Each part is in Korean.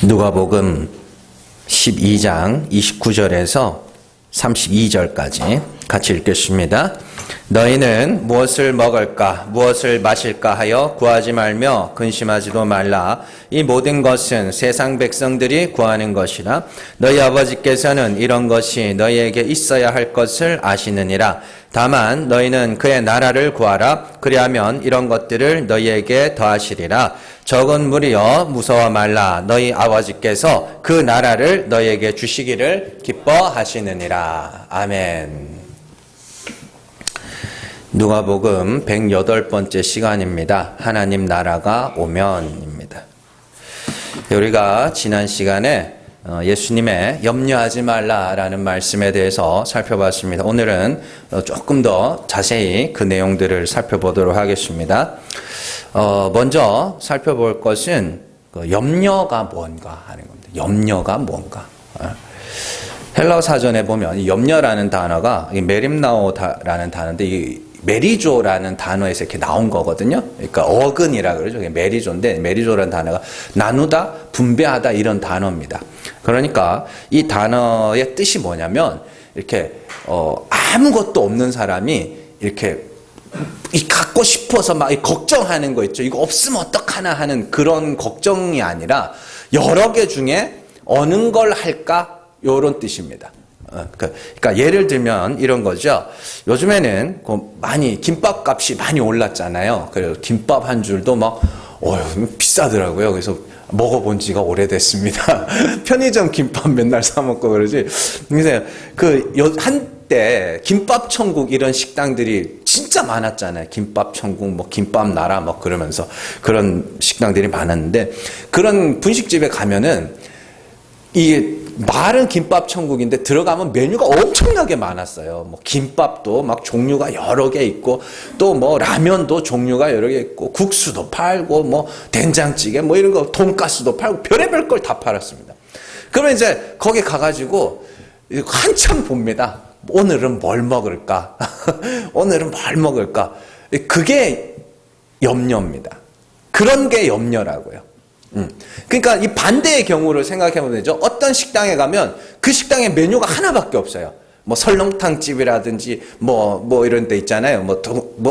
누가복음 12장 29절에서 32절까지 같이 읽겠습니다. 너희는 무엇을 먹을까 무엇을 마실까 하여 구하지 말며 근심하지도 말라. 이 모든 것은 세상 백성들이 구하는 것이라. 너희 아버지께서는 이런 것이 너희에게 있어야 할 것을 아시느니라. 다만 너희는 그의 나라를 구하라. 그리하면 이런 것들을 너희에게 더하시리라. 적은 무리여 무서워 말라. 너희 아버지께서 그 나라를 너희에게 주시기를 기뻐하시느니라. 아멘. 누가복음 108번째 시간입니다. 하나님 나라가 오면입니다. 우리가 지난 시간에 예수님의 염려하지 말라라는 말씀에 대해서 살펴봤습니다. 오늘은 조금 더 자세히 그 내용들을 살펴보도록 하겠습니다. 먼저 살펴볼 것은 염려가 뭔가 하는 겁니다. 염려가 뭔가. 헬라어 사전에 보면 염려라는 단어가 메림나오라는 단어인데 이 메리조라는 단어에서 이렇게 나온 거거든요. 그러니까 어근이라 그러죠. 메리조인데 메리조라는 단어가 나누다, 분배하다 이런 단어입니다. 그러니까 이 단어의 뜻이 뭐냐면 이렇게 아무것도 없는 사람이 이렇게 갖고 싶어서 막 걱정하는 거 있죠. 이거 없으면 어떡하나 하는 그런 걱정이 아니라 여러 개 중에 어느 걸 할까? 이런 뜻입니다. 그러니까 예를 들면 이런 거죠. 요즘에는 많이 김밥 값이 많이 올랐잖아요. 그래서 김밥 한 줄도 막 비싸더라고요. 그래서 먹어본 지가 오래됐습니다. 편의점 김밥 맨날 사 먹고 그러지. 그래서 한때 김밥 천국 이런 식당들이 진짜 많았잖아요. 김밥 천국, 뭐 김밥 나라 뭐 그러면서 그런 식당들이 많았는데 그런 분식집에 가면은 이게 말은 김밥 천국인데 들어가면 메뉴가 엄청나게 많았어요. 뭐 김밥도 막 종류가 여러 개 있고 또 뭐 라면도 종류가 여러 개 있고 국수도 팔고 뭐 된장찌개 뭐 이런 거 돈가스도 팔고 별의별 걸 다 팔았습니다. 그러면 이제 거기 가가지고 한참 봅니다. 오늘은 뭘 먹을까? 오늘은 뭘 먹을까? 그게 염려입니다. 그런 게 염려라고요. 그러니까 이 반대의 경우를 생각해 보면 되죠. 어떤 식당에 가면 그 식당에 메뉴가 하나밖에 없어요. 뭐 설렁탕집이라든지 뭐 이런 데 있잖아요. 뭐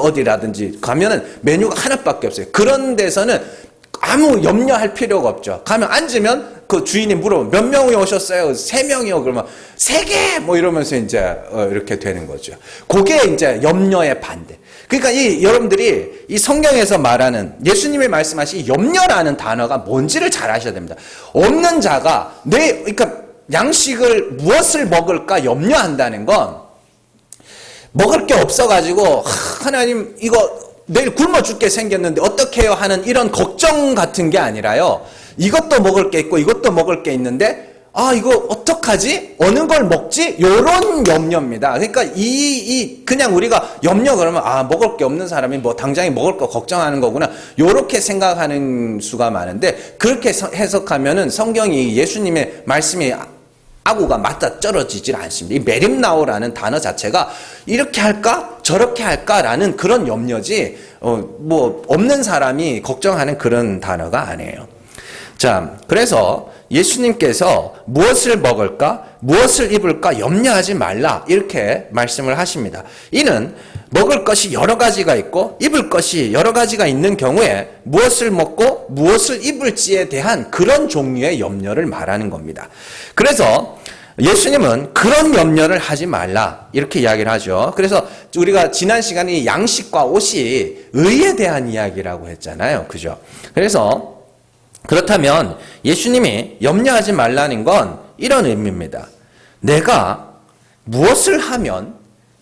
어디라든지 가면은 메뉴가 하나밖에 없어요. 그런 데서는 아무 염려할 필요가 없죠. 가면 앉으면 그 주인이 물어보면 몇 명이 오셨어요? 3명이요. 그러면 3개! 뭐 이러면서 이제 이렇게 되는 거죠. 그게 이제 염려의 반대. 그러니까 여러분들이 이 성경에서 말하는 예수님이 말씀하신 염려라는 단어가 뭔지를 잘 아셔야 됩니다. 없는 자가 그러니까 양식을 무엇을 먹을까 염려한다는 건 먹을 게 없어가지고 하나님 이거 내일 굶어 죽게 생겼는데 어떻게 해요 하는 이런 걱정 같은 게 아니라요. 이것도 먹을 게 있고 이것도 먹을 게 있는데 이거 어떡하지? 어느 걸 먹지? 요런 염려입니다. 그러니까 그냥 우리가 염려 그러면 먹을 게 없는 사람이 뭐 당장에 먹을 거 걱정하는 거구나. 요렇게 생각하는 수가 많은데 그렇게 해석하면은 성경이 예수님의 말씀이 아구가 맞다 떨어지질 않습니다. 이 메림나오라는 단어 자체가 이렇게 할까? 저렇게 할까라는 그런 염려지 뭐 없는 사람이 걱정하는 그런 단어가 아니에요. 자, 그래서 예수님께서 무엇을 먹을까, 무엇을 입을까 염려하지 말라 이렇게 말씀을 하십니다. 이는 먹을 것이 여러 가지가 있고 입을 것이 여러 가지가 있는 경우에 무엇을 먹고 무엇을 입을지에 대한 그런 종류의 염려를 말하는 겁니다. 그래서 예수님은 그런 염려를 하지 말라 이렇게 이야기를 하죠. 그래서 우리가 지난 시간에 양식과 옷이 의에 대한 이야기라고 했잖아요. 그죠? 그래서 그렇다면 예수님이 염려하지 말라는 건 이런 의미입니다. 내가 무엇을 하면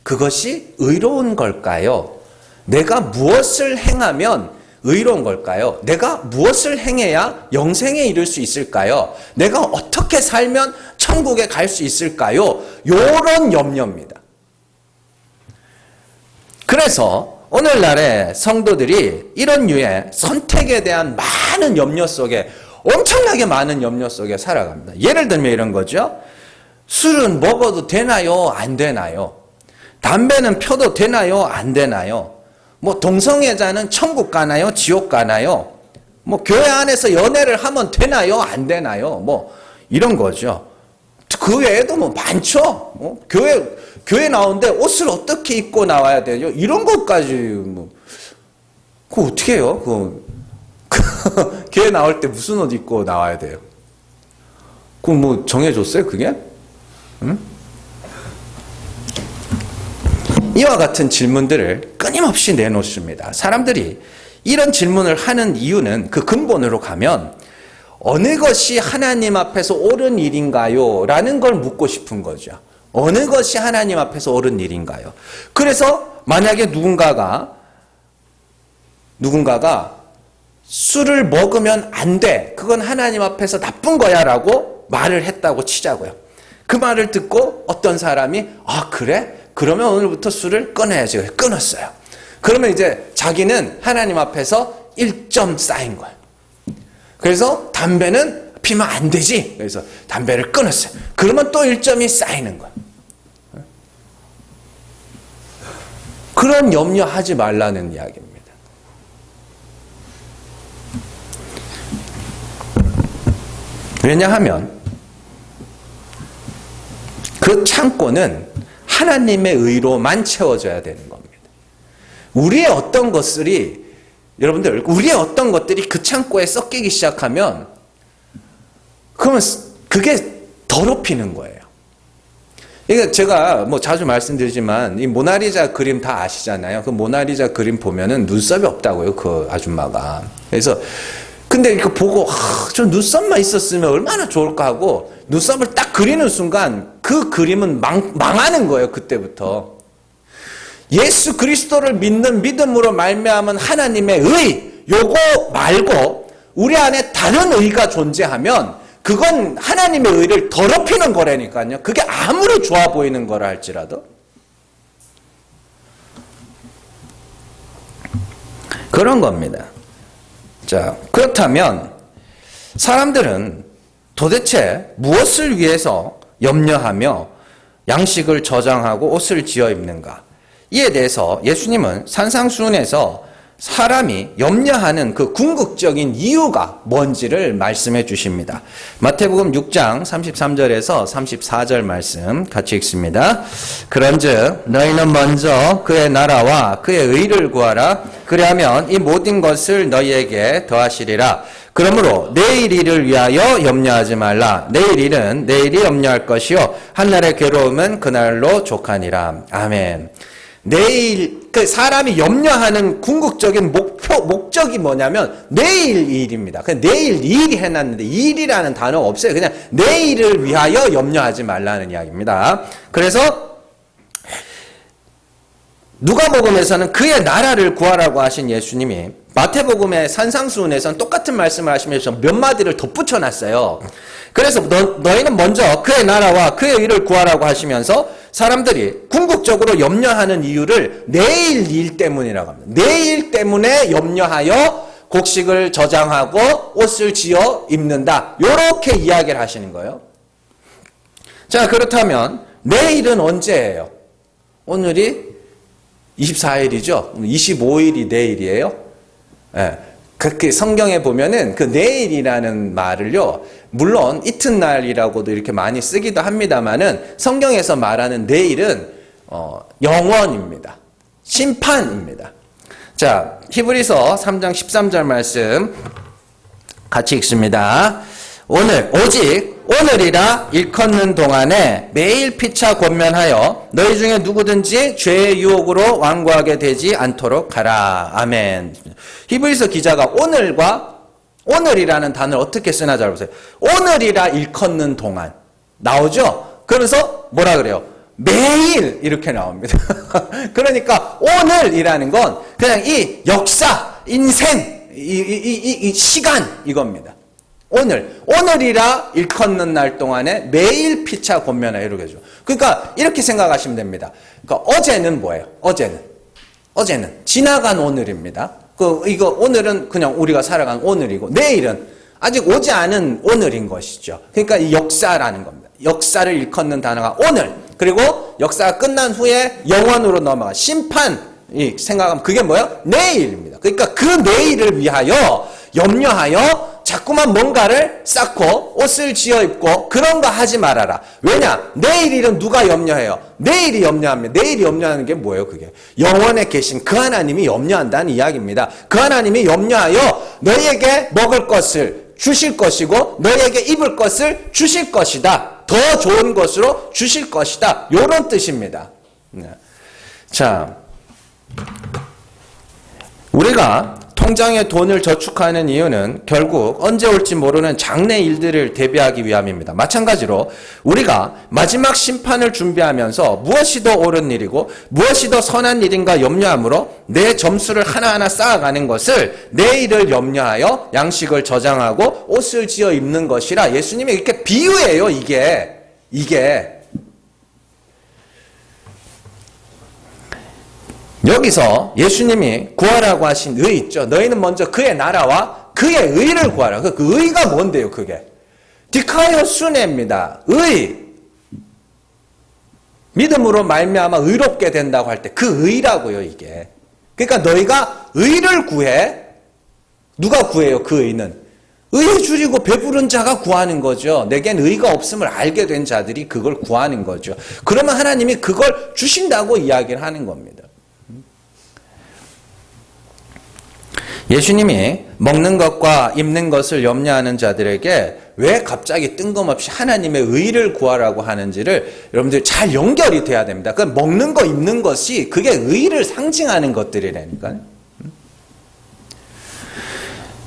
그것이 의로운 걸까요? 내가 무엇을 행하면 의로운 걸까요? 내가 무엇을 행해야 영생에 이를 수 있을까요? 내가 어떻게 살면 천국에 갈 수 있을까요? 요런 염려입니다. 그래서 오늘날의 성도들이 이런 류의 선택에 대한 많은 염려 속에 엄청나게 많은 염려 속에 살아갑니다. 예를 들면 이런 거죠. 술은 먹어도 되나요? 안 되나요? 담배는 펴도 되나요? 안 되나요? 뭐 동성애자는 천국 가나요? 지옥 가나요? 뭐 교회 안에서 연애를 하면 되나요? 안 되나요? 뭐 이런 거죠. 그 외에도 뭐 많죠. 교회 나오는데 옷을 어떻게 입고 나와야 되죠? 이런 것까지 뭐 그거 어떻게 해요? 교회 나올 때 무슨 옷 입고 나와야 돼요? 그거 뭐 정해줬어요? 그게? 응? 이와 같은 질문들을 끊임없이 내놓습니다. 사람들이 이런 질문을 하는 이유는 그 근본으로 가면 어느 것이 하나님 앞에서 옳은 일인가요? 라는 걸 묻고 싶은 거죠. 어느 것이 하나님 앞에서 옳은 일인가요? 그래서 만약에 누군가가 술을 먹으면 안 돼. 그건 하나님 앞에서 나쁜 거야 라고 말을 했다고 치자고요. 그 말을 듣고 어떤 사람이 그래? 그러면 오늘부터 술을 끊어야지. 끊었어요. 그러면 이제 자기는 하나님 앞에서 1점 쌓인 거예요. 그래서 담배는 피면 안 되지. 그래서 담배를 끊었어요. 그러면 또 1점이 쌓이는 거예요. 그런 염려하지 말라는 이야기입니다. 왜냐하면 그 창고는 하나님의 의로만 채워져야 되는 겁니다. 우리의 어떤 것들이 그 창고에 섞이기 시작하면 그러면 그게 더럽히는 거예요. 그러니까 제가 뭐 자주 말씀드리지만 이 모나리자 그림 다 아시잖아요. 그 모나리자 그림 보면은 눈썹이 없다고요, 그 아줌마가. 그래서 근데 이거 보고 저 눈썹만 있었으면 얼마나 좋을까 하고 눈썹을 딱 그리는 순간 그 그림은 망하는 거예요. 그때부터. 예수 그리스도를 믿는 믿음으로 말미암은 하나님의 의, 요거 말고 우리 안에 다른 의가 존재하면 그건 하나님의 의를 더럽히는 거라니까요. 그게 아무리 좋아 보이는 거라 할지라도. 그런 겁니다. 자, 그렇다면 사람들은 도대체 무엇을 위해서 염려하며 양식을 저장하고 옷을 지어 입는가? 이에 대해서 예수님은 산상수훈에서 사람이 염려하는 그 궁극적인 이유가 뭔지를 말씀해 주십니다. 마태복음 6장 33절에서 34절 말씀 같이 읽습니다. 그런즉 너희는 먼저 그의 나라와 그의 의를 구하라. 그리하면 이 모든 것을 너희에게 더하시리라. 그러므로 내일 일을 위하여 염려하지 말라. 내일 일은 내일이 염려할 것이요 한날의 괴로움은 그날로 족하니라. 아멘. 내일, 사람이 염려하는 궁극적인 목적이 뭐냐면 내일 일입니다. 그냥 내일 일이 해놨는데 일이라는 단어가 없어요. 그냥 내일을 위하여 염려하지 말라는 이야기입니다. 그래서 누가복음에서는 그의 나라를 구하라고 하신 예수님이 마태복음의 산상수훈에서는 똑같은 말씀을 하시면서 몇 마디를 덧붙여 놨어요. 그래서 너희는 먼저 그의 나라와 그의 의를 구하라고 하시면서 사람들이 궁극적으로 염려하는 이유를 내일 일 때문이라고 합니다. 내일 때문에 염려하여 곡식을 저장하고 옷을 지어 입는다. 이렇게 이야기를 하시는 거예요. 자, 그렇다면 내일은 언제예요? 오늘이 24일이죠. 25일이 내일이에요. 예. 그렇게 성경에 보면은 그 내일이라는 말을요, 물론 이튿날이라고도 이렇게 많이 쓰기도 합니다만은 성경에서 말하는 내일은 영원입니다. 심판입니다. 자, 히브리서 3장 13절 말씀 같이 읽습니다. 오직 오늘이라 일컫는 동안에 매일 피차 권면하여 너희 중에 누구든지 죄의 유혹으로 완고하게 되지 않도록 하라. 아멘. 히브리서 기자가 오늘이라는 단어를 어떻게 쓰나 잘 보세요. 오늘이라 일컫는 동안 나오죠? 그래서 뭐라 그래요? 매일 이렇게 나옵니다. 그러니까 오늘이라는 건 그냥 이 역사, 인생, 이 시간 이겁니다. 오늘이라 일컫는 날 동안에 매일 피차 권면하여 이렇게 하죠. 그러니까 이렇게 생각하시면 됩니다. 그러니까 어제는 뭐예요? 어제는 지나간 오늘입니다. 이거 오늘은 그냥 우리가 살아간 오늘이고 내일은 아직 오지 않은 오늘인 것이죠. 그러니까 이 역사라는 겁니다. 역사를 일컫는 단어가 오늘, 그리고 역사가 끝난 후에 영원으로 넘어가 심판 생각하면 그게 뭐예요? 내일입니다. 그러니까 그 내일을 위하여 염려하여 자꾸만 뭔가를 쌓고 옷을 지어 입고 그런 거 하지 말아라. 왜냐? 내일 일은 누가 염려해요? 내일이 염려합니다. 내일이 염려하는 게 뭐예요? 그게 영원에 계신 그 하나님이 염려한다는 이야기입니다. 그 하나님이 염려하여 너희에게 먹을 것을 주실 것이고 너희에게 입을 것을 주실 것이다. 더 좋은 것으로 주실 것이다. 이런 뜻입니다. 자, 우리가 통장에 돈을 저축하는 이유는 결국 언제 올지 모르는 장래 일들을 대비하기 위함입니다. 마찬가지로 우리가 마지막 심판을 준비하면서 무엇이 더 옳은 일이고 무엇이 더 선한 일인가 염려함으로 내 점수를 하나하나 쌓아가는 것을 내일을 염려하여 양식을 저장하고 옷을 지어 입는 것이라 예수님이 이렇게 비유예요. 이게 여기서 예수님이 구하라고 하신 의 있죠. 너희는 먼저 그의 나라와 그의 의를 구하라. 그 의가 뭔데요, 그게? 디카이오 수네입니다. 의. 믿음으로 말미암아 의롭게 된다고 할 때 그 의라고요, 이게. 그러니까 너희가 의를 구해. 누가 구해요, 그 의는? 의에 줄이고 배부른 자가 구하는 거죠. 내겐 의가 없음을 알게 된 자들이 그걸 구하는 거죠. 그러면 하나님이 그걸 주신다고 이야기를 하는 겁니다. 예수님이 먹는 것과 입는 것을 염려하는 자들에게 왜 갑자기 뜬금없이 하나님의 의를 구하라고 하는지를 여러분들 잘 연결이 돼야 됩니다. 그 먹는 거, 입는 것이 그게 의를 상징하는 것들이라니까요.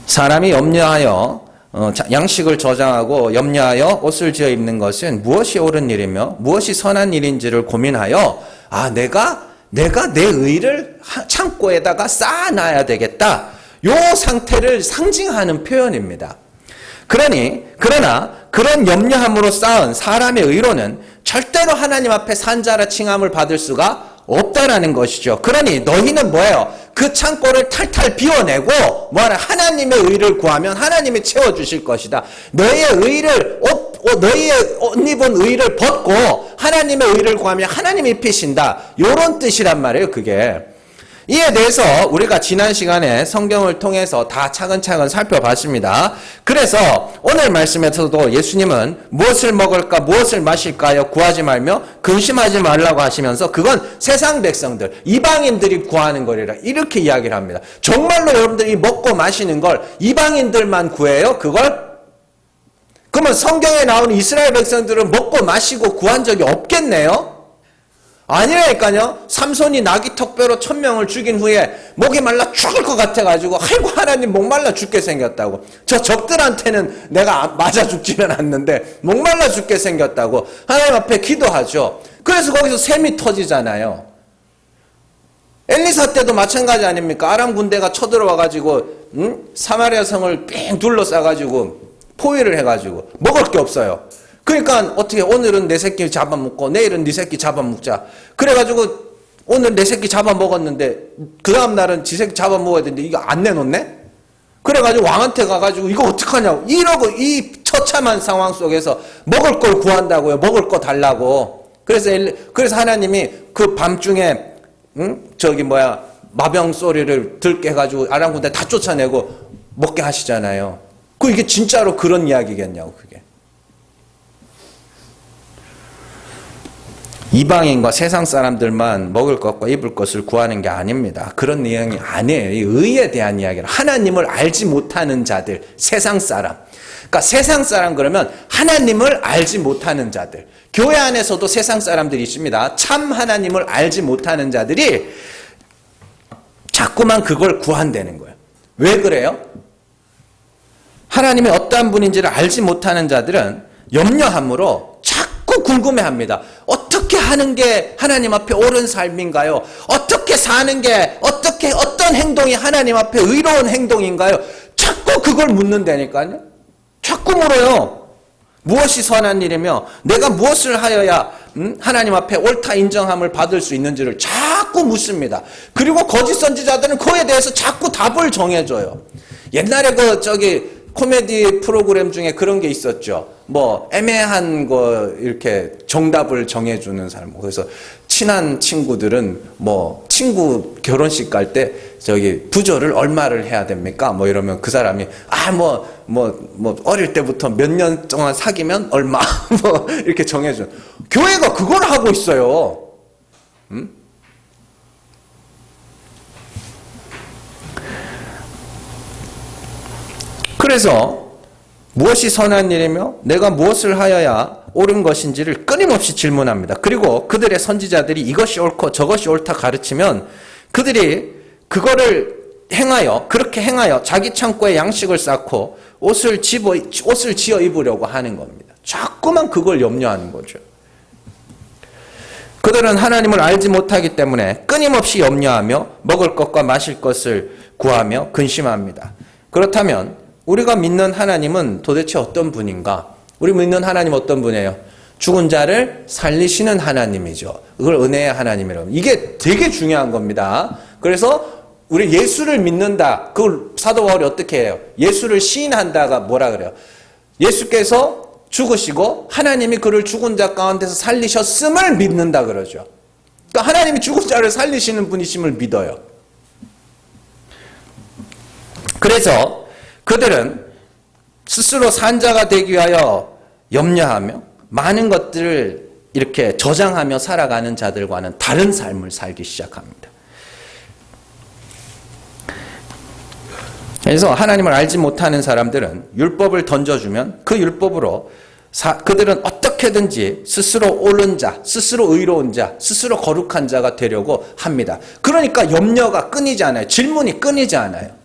사람이 염려하여 양식을 저장하고 염려하여 옷을 지어 입는 것은 무엇이 옳은 일이며 무엇이 선한 일인지를 고민하여 내가 내 의를 창고에다가 쌓아놔야 되겠다. 요 상태를 상징하는 표현입니다. 그러나 그런 염려함으로 쌓은 사람의 의로는 절대로 하나님 앞에 산자라 칭함을 받을 수가 없다라는 것이죠. 그러니 너희는 뭐예요? 그 창고를 탈탈 비워내고 하나님의 의를 구하면 하나님이 채워주실 것이다. 너희의 옷 입은 의를 벗고 하나님의 의를 구하면 하나님이 입히신다. 이런 뜻이란 말이에요, 그게. 이에 대해서 우리가 지난 시간에 성경을 통해서 다 차근차근 살펴봤습니다. 그래서 오늘 말씀에서도 예수님은 무엇을 먹을까 무엇을 마실까요 구하지 말며 근심하지 말라고 하시면서 그건 세상 백성들 이방인들이 구하는 거리라 이렇게 이야기를 합니다. 정말로 여러분들이 먹고 마시는 걸 이방인들만 구해요? 그러면 성경에 나오는 이스라엘 백성들은 먹고 마시고 구한 적이 없겠네요? 아니라니까요. 삼손이 나귀 턱뼈로 1000명을 죽인 후에 목이 말라 죽을 것 같아가지고 아이고 하나님 목말라 죽게 생겼다고. 저 적들한테는 내가 맞아 죽지는 않는데 목말라 죽게 생겼다고 하나님 앞에 기도하죠. 그래서 거기서 샘이 터지잖아요. 엘리사 때도 마찬가지 아닙니까? 아람 군대가 쳐들어와가지고 사마리아 성을 삥 둘러싸가지고 포위를 해가지고 먹을 게 없어요. 그러니까 어떻게 오늘은 내 새끼 잡아먹고 내일은 네 새끼 잡아먹자. 그래가지고 오늘 내 새끼 잡아먹었는데 그 다음 날은 지 새끼 잡아먹어야 되는데 이거 안 내놓네? 그래가지고 왕한테 가가지고 이거 어떡하냐고 이러고 이 처참한 상황 속에서 먹을 걸 구한다고요. 먹을 거 달라고. 그래서 하나님이 그 밤중에 마병 소리를 들게 해가지고 아람 군대 다 쫓아내고 먹게 하시잖아요. 이게 진짜로 그런 이야기겠냐고 그게. 이방인과 세상 사람들만 먹을 것과 입을 것을 구하는 게 아닙니다. 그런 내용이 아니에요. 이 의에 대한 이야기를 하나님을 알지 못하는 자들, 세상 사람. 그러니까 세상 사람 그러면 하나님을 알지 못하는 자들. 교회 안에서도 세상 사람들이 있습니다. 참 하나님을 알지 못하는 자들이 자꾸만 그걸 구한다는 거예요. 왜 그래요? 하나님이 어떠한 분인지를 알지 못하는 자들은 염려함으로 자꾸 궁금해합니다. 어떻게 하는 게 하나님 앞에 옳은 삶인가요? 어떻게 사는 게 어떤 행동이 하나님 앞에 의로운 행동인가요? 자꾸 그걸 묻는다니까요. 자꾸 물어요. 무엇이 선한 일이며 내가 무엇을 하여야 하나님 앞에 옳다 인정함을 받을 수 있는지를 자꾸 묻습니다. 그리고 거짓 선지자들은 그에 대해서 자꾸 답을 정해줘요. 옛날에 코미디 프로그램 중에 그런 게 있었죠. 애매한 거 이렇게 정답을 정해주는 사람. 그래서 친한 친구들은 뭐 친구 결혼식 갈 때 저기 부조를 얼마를 해야 됩니까? 뭐 이러면 그 사람이 어릴 때부터 몇 년 동안 사귀면 얼마 뭐 이렇게 정해줘. 교회가 그걸 하고 있어요. 그래서 무엇이 선한 일이며 내가 무엇을 하여야 옳은 것인지를 끊임없이 질문합니다. 그리고 그들의 선지자들이 이것이 옳고 저것이 옳다 가르치면 그들이 그거를 그렇게 행하여 자기 창고에 양식을 쌓고 옷을 지어 입으려고 하는 겁니다. 자꾸만 그걸 염려하는 거죠. 그들은 하나님을 알지 못하기 때문에 끊임없이 염려하며 먹을 것과 마실 것을 구하며 근심합니다. 그렇다면 우리가 믿는 하나님은 도대체 어떤 분인가? 우리 믿는 하나님 어떤 분이에요? 죽은 자를 살리시는 하나님이죠. 그걸 은혜의 하나님이라고. 이게 되게 중요한 겁니다. 그래서 우리 예수를 믿는다. 그걸 사도 바울이 어떻게 해요? 예수를 시인한다가 뭐라 그래요? 예수께서 죽으시고 하나님이 그를 죽은 자 가운데서 살리셨음을 믿는다 그러죠. 그러니까 하나님이 죽은 자를 살리시는 분이심을 믿어요. 그래서 그들은 스스로 산자가 되기 위하여 염려하며 많은 것들을 이렇게 저장하며 살아가는 자들과는 다른 삶을 살기 시작합니다. 그래서 하나님을 알지 못하는 사람들은 율법을 던져주면 그 율법으로 그들은 어떻게든지 스스로 옳은 자, 스스로 의로운 자, 스스로 거룩한 자가 되려고 합니다. 그러니까 염려가 끊이지 않아요. 질문이 끊이지 않아요.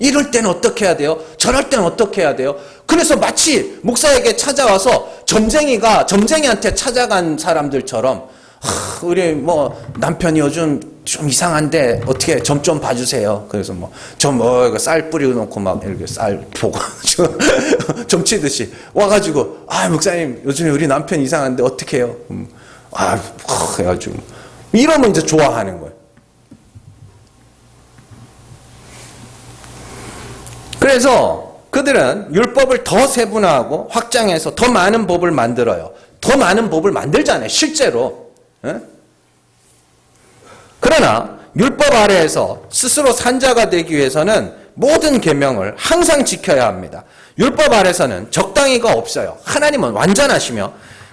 이럴 때는 어떻게 해야 돼요? 저럴 때는 어떻게 해야 돼요? 그래서 마치 목사에게 찾아와서 점쟁이한테 찾아간 사람들처럼 우리 뭐 남편이 요즘 좀 이상한데 어떻게 점 좀 봐주세요. 그래서 이거 쌀 뿌리고 놓고 막 이렇게 쌀 보고 점 치듯이 와가지고 목사님 요즘에 우리 남편 이상한데 어떻게 해요? 해가지고 이러면 이제 좋아하는 거예요. 그래서 그들은 율법을 더 세분화하고 확장해서 더 많은 법을 만들어요. 더 많은 법을 만들잖아요. 실제로. 그러나 율법 아래에서 스스로 산자가 되기 위해서는 모든 계명을 항상 지켜야 합니다. 율법 아래서는 적당히가 없어요. 하나님은 완전하시며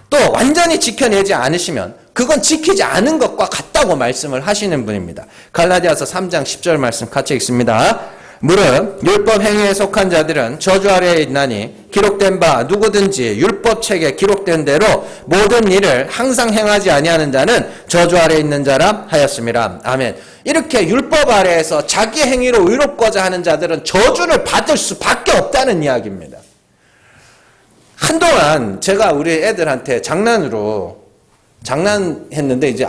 또 완전히 지켜내지 않으시면 그건 지키지 않은 것과 같다고 말씀을 하시는 분입니다. 갈라디아서 3장 10절 말씀 같이 읽습니다. 무릇 율법 행위에 속한 자들은 저주 아래에 있나니 기록된 바 누구든지 율법책에 기록된 대로 모든 일을 항상 행하지 아니하는 자는 저주 아래에 있는 자라 하였음이라. 아멘. 이렇게 율법 아래에서 자기 행위로 의롭고자 하는 자들은 저주를 받을 수밖에 없다는 이야기입니다. 한동안 제가 우리 애들한테 장난했는데 이제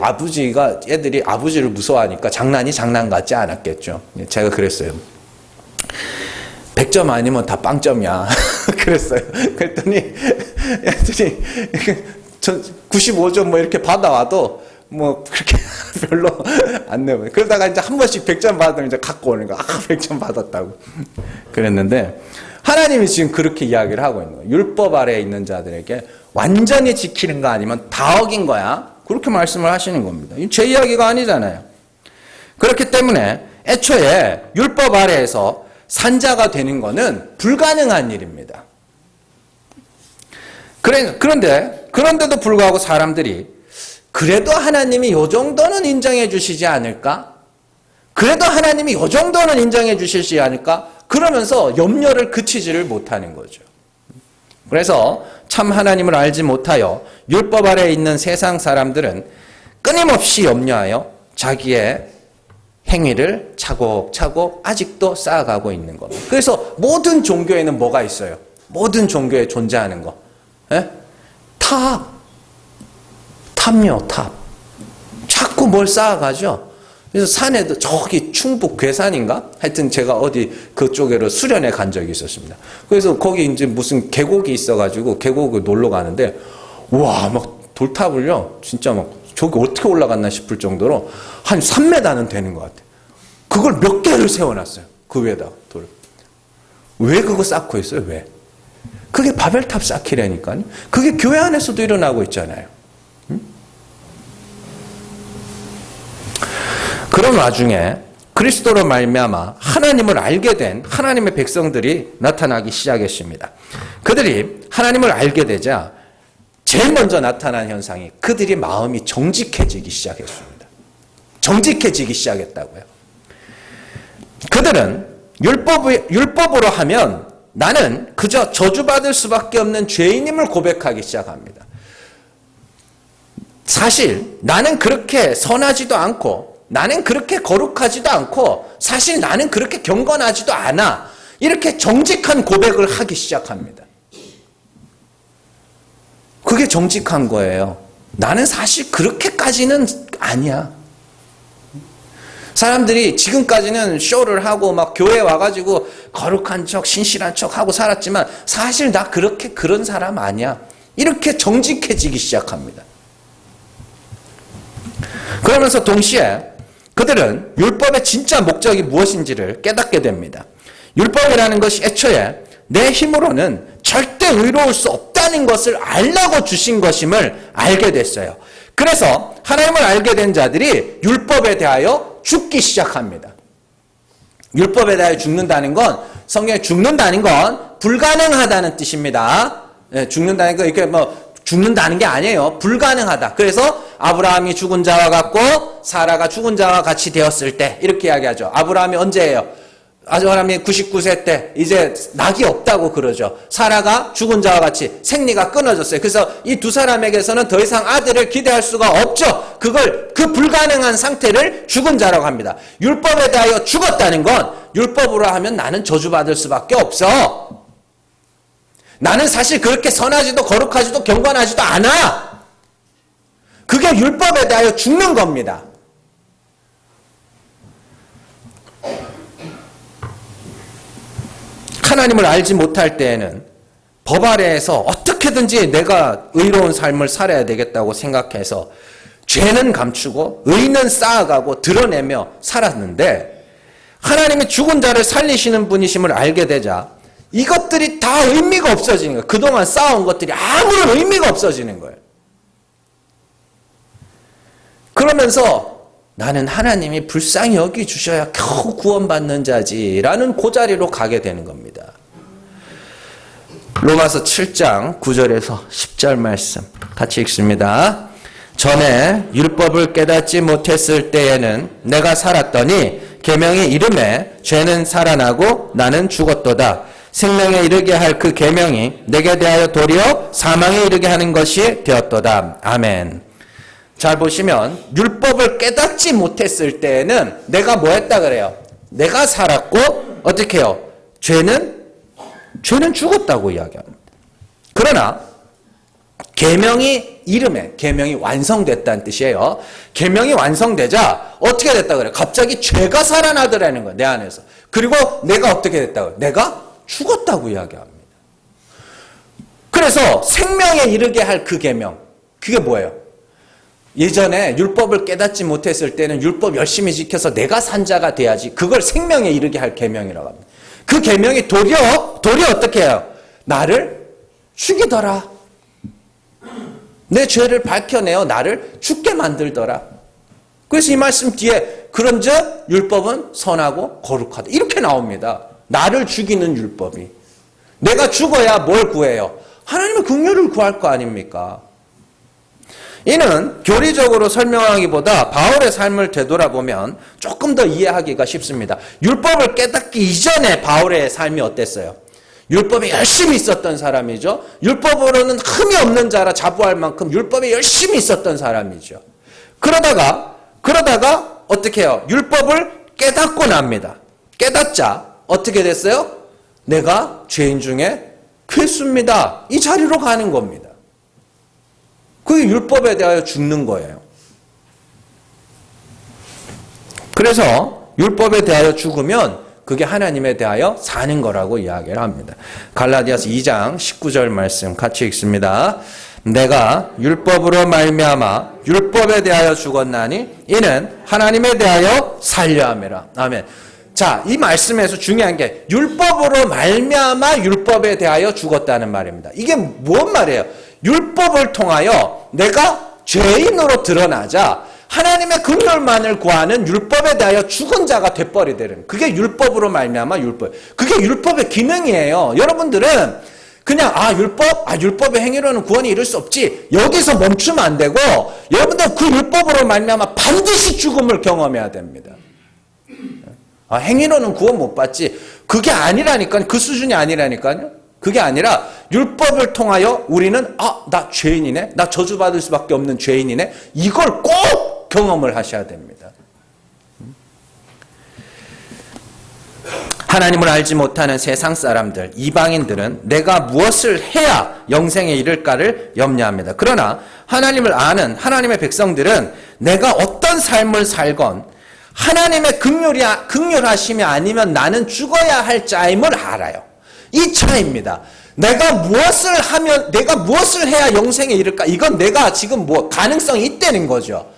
애들이 아버지를 무서워하니까 장난이 장난 같지 않았겠죠. 제가 그랬어요. 100점 아니면 다 빵점이야. 그랬어요. 그랬더니 애들이 95점 뭐 이렇게 받아와도 뭐 그렇게 별로 안 내요. 그러다가 이제 한 번씩 100점 받으면 이제 갖고 오는 거야. 100점 받았다고. 그랬는데 하나님이 지금 그렇게 이야기를 하고 있는 거예요. 율법 아래에 있는 자들에게 완전히 지키는 거 아니면 다 어긴 거야. 그렇게 말씀을 하시는 겁니다. 제 이야기가 아니잖아요. 그렇기 때문에 애초에 율법 아래에서 산자가 되는 것은 불가능한 일입니다. 그런데도 불구하고 사람들이 그래도 하나님이 이 정도는 인정해 주시지 않을까? 그래도 하나님이 이 정도는 인정해 주시지 않을까? 그러면서 염려를 그치지를 못하는 거죠. 그래서 참 하나님을 알지 못하여 율법 아래에 있는 세상 사람들은 끊임없이 염려하여 자기의 행위를 차곡차곡 아직도 쌓아가고 있는 겁니다. 그래서 모든 종교에는 뭐가 있어요? 모든 종교에 존재하는 거. 탑. 자꾸 뭘 쌓아가죠. 그래서 산에도 저기 충북 괴산인가? 하여튼 제가 어디 그쪽으로 수련회 간 적이 있었습니다. 그래서 거기 이제 무슨 계곡이 있어가지고 계곡을 놀러 가는데 막 돌탑을요. 진짜 막 저기 어떻게 올라갔나 싶을 정도로 한 3m는 되는 것 같아요. 그걸 몇 개를 세워놨어요. 그 위에다가 돌. 왜 그거 쌓고 있어요? 왜? 그게 바벨탑 쌓기라니까요. 그게 교회 안에서도 일어나고 있잖아요. 그런 와중에 그리스도로 말미암아 하나님을 알게 된 하나님의 백성들이 나타나기 시작했습니다. 그들이 하나님을 알게 되자 제일 먼저 나타난 현상이 그들이 마음이 정직해지기 시작했습니다. 정직해지기 시작했다고요. 그들은 율법으로 하면 나는 그저 저주받을 수밖에 없는 죄인임을 고백하기 시작합니다. 사실 나는 그렇게 선하지도 않고 나는 그렇게 거룩하지도 않고 사실 나는 그렇게 경건하지도 않아. 이렇게 정직한 고백을 하기 시작합니다. 그게 정직한 거예요. 나는 사실 그렇게까지는 아니야. 사람들이 지금까지는 쇼를 하고 막 교회 와가지고 거룩한 척, 신실한 척 하고 살았지만 사실 나 그런 사람 아니야. 이렇게 정직해지기 시작합니다. 그러면서 동시에 그들은 율법의 진짜 목적이 무엇인지를 깨닫게 됩니다. 율법이라는 것이 애초에 내 힘으로는 절대 의로울 수 없다는 것을 알라고 주신 것임을 알게 됐어요. 그래서 하나님을 알게 된 자들이 율법에 대하여 죽기 시작합니다. 율법에 대하여 죽는다는 건 성경에 죽는다는 건 불가능하다는 뜻입니다. 죽는다는 건 이렇게 죽는다는 게 아니에요. 불가능하다. 그래서 아브라함이 죽은 자와 같고 사라가 죽은 자와 같이 되었을 때 이렇게 이야기하죠. 아브라함이 언제예요? 아브라함이 99세 때 이제 낙이 없다고 그러죠. 사라가 죽은 자와 같이 생리가 끊어졌어요. 그래서 이 두 사람에게서는 더 이상 아들을 기대할 수가 없죠. 그 불가능한 상태를 죽은 자라고 합니다. 율법에 대하여 죽었다는 건 율법으로 하면 나는 저주받을 수밖에 없어. 나는 사실 그렇게 선하지도 거룩하지도 경건하지도 않아. 그게 율법에 대하여 죽는 겁니다. 하나님을 알지 못할 때에는 법 아래에서 어떻게든지 내가 의로운 삶을 살아야 되겠다고 생각해서 죄는 감추고 의는 쌓아가고 드러내며 살았는데 하나님이 죽은 자를 살리시는 분이심을 알게 되자 이것들이 다 의미가 없어지는 거예요. 그동안 쌓아온 것들이 아무런 의미가 없어지는 거예요. 그러면서 나는 하나님이 불쌍히 여기주셔야 겨우 구원받는 자지라는 그 자리로 가게 되는 겁니다. 로마서 7장 9절에서 10절 말씀 같이 읽습니다. 전에 율법을 깨닫지 못했을 때에는 내가 살았더니 계명의 이름에 죄는 살아나고 나는 죽었도다. 생명에 이르게 할 그 계명이 내게 대하여 도리어 사망에 이르게 하는 것이 되었도다. 아멘. 잘 보시면 율법을 깨닫지 못했을 때에는 내가 뭐 했다 그래요? 내가 살았고 어떻게 해요? 죄는 죽었다고 이야기합니다. 그러나 계명이 이름에 계명이 완성됐다는 뜻이에요. 계명이 완성되자 어떻게 됐다 그래요? 갑자기 죄가 살아나더라는 거예요. 내 안에서. 그리고 내가 어떻게 됐다고요? 내가 죽었다고 이야기합니다. 그래서 생명에 이르게 할 그 계명 그게 뭐예요? 예전에 율법을 깨닫지 못했을 때는 율법 열심히 지켜서 내가 산 자가 돼야지 그걸 생명에 이르게 할 계명이라고 합니다. 그 계명이 도리어 어떻게 해요? 나를 죽이더라. 내 죄를 밝혀내어 나를 죽게 만들더라. 그래서 이 말씀 뒤에 그런즉 율법은 선하고 거룩하다 이렇게 나옵니다. 나를 죽이는 율법이. 내가 죽어야 뭘 구해요? 하나님의 긍휼을 구할 거 아닙니까? 이는 교리적으로 설명하기보다 바울의 삶을 되돌아보면 조금 더 이해하기가 쉽습니다. 율법을 깨닫기 이전에 바울의 삶이 어땠어요? 율법에 열심히 있었던 사람이죠. 율법으로는 흠이 없는 자라 자부할 만큼 율법에 열심히 있었던 사람이죠. 그러다가 어떻게 해요? 율법을 깨닫고 납니다. 깨닫자 어떻게 됐어요? 내가 죄인 중에 괴수입니다. 이 자리로 가는 겁니다. 그게 율법에 대하여 죽는 거예요. 그래서 율법에 대하여 죽으면 그게 하나님에 대하여 사는 거라고 이야기를 합니다. 갈라디아서 2장 19절 말씀 같이 읽습니다. 내가 율법으로 말미암아 율법에 대하여 죽었나니 이는 하나님에 대하여 살려 함이라. 아멘. 자, 이 말씀에서 중요한 게 율법으로 말미암아 율법에 대하여 죽었다는 말입니다. 이게 뭔 말이에요? 율법을 통하여 내가 죄인으로 드러나자 하나님의 긍휼만을 구하는 율법에 대하여 죽은 자가 돼버리되는, 그게 율법으로 말미암아 율법. 그게 율법의 기능이에요. 여러분들은 그냥 율법의 행위로는 구원이 이룰 수 없지, 여기서 멈추면 안 되고, 여러분들 그 율법으로 말미암아 반드시 죽음을 경험해야 됩니다. 행위로는 구원 못 받지, 그게 아니라니까요. 그 수준이 아니라니까요. 그게 아니라 율법을 통하여 우리는 나 죄인이네, 나 저주받을 수밖에 없는 죄인이네, 이걸 꼭 경험을 하셔야 됩니다. 하나님을 알지 못하는 세상 사람들, 이방인들은 내가 무엇을 해야 영생에 이를까를 염려합니다. 그러나 하나님을 아는 하나님의 백성들은 내가 어떤 삶을 살건 하나님의 긍휼하심이 아니면 나는 죽어야 할 자임을 알아요. 이 차이입니다. 내가 무엇을 해야 영생에 이를까? 이건 내가 지금 가능성이 있다는 거죠.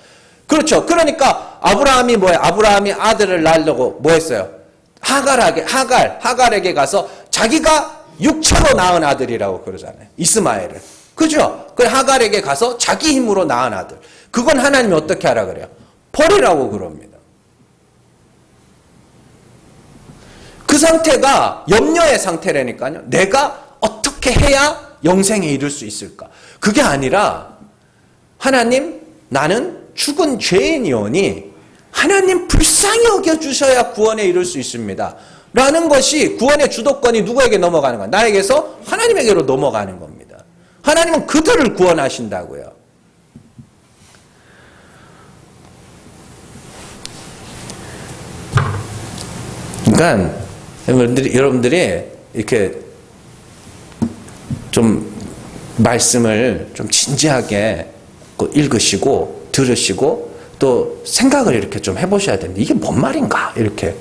그렇죠. 그러니까 아브라함이 아들을 낳으려고 했어요? 하갈에게 가서 자기가 육체로 낳은 아들이라고 그러잖아요. 이스마엘을. 그죠? 그 하갈에게 가서 자기 힘으로 낳은 아들. 그건 하나님이 어떻게 하라 그래요? 버리라고 그럽니다. 그 상태가 염려의 상태라니까요. 내가 어떻게 해야 영생에 이를 수 있을까? 그게 아니라 하나님, 나는 죽은 죄인이오니 하나님 불쌍히 여겨주셔야 구원에 이를 수 있습니다. 라는 것이 구원의 주도권이 누구에게 넘어가는 거야? 나에게서 하나님에게로 넘어가는 겁니다. 하나님은 그들을 구원하신다고요. 그러니까 여러분들이 이렇게 좀 말씀을 좀 진지하게 읽으시고 들으시고 또 생각을 이렇게 좀 해보셔야 됩니다. 이게 뭔 말인가? 이렇게.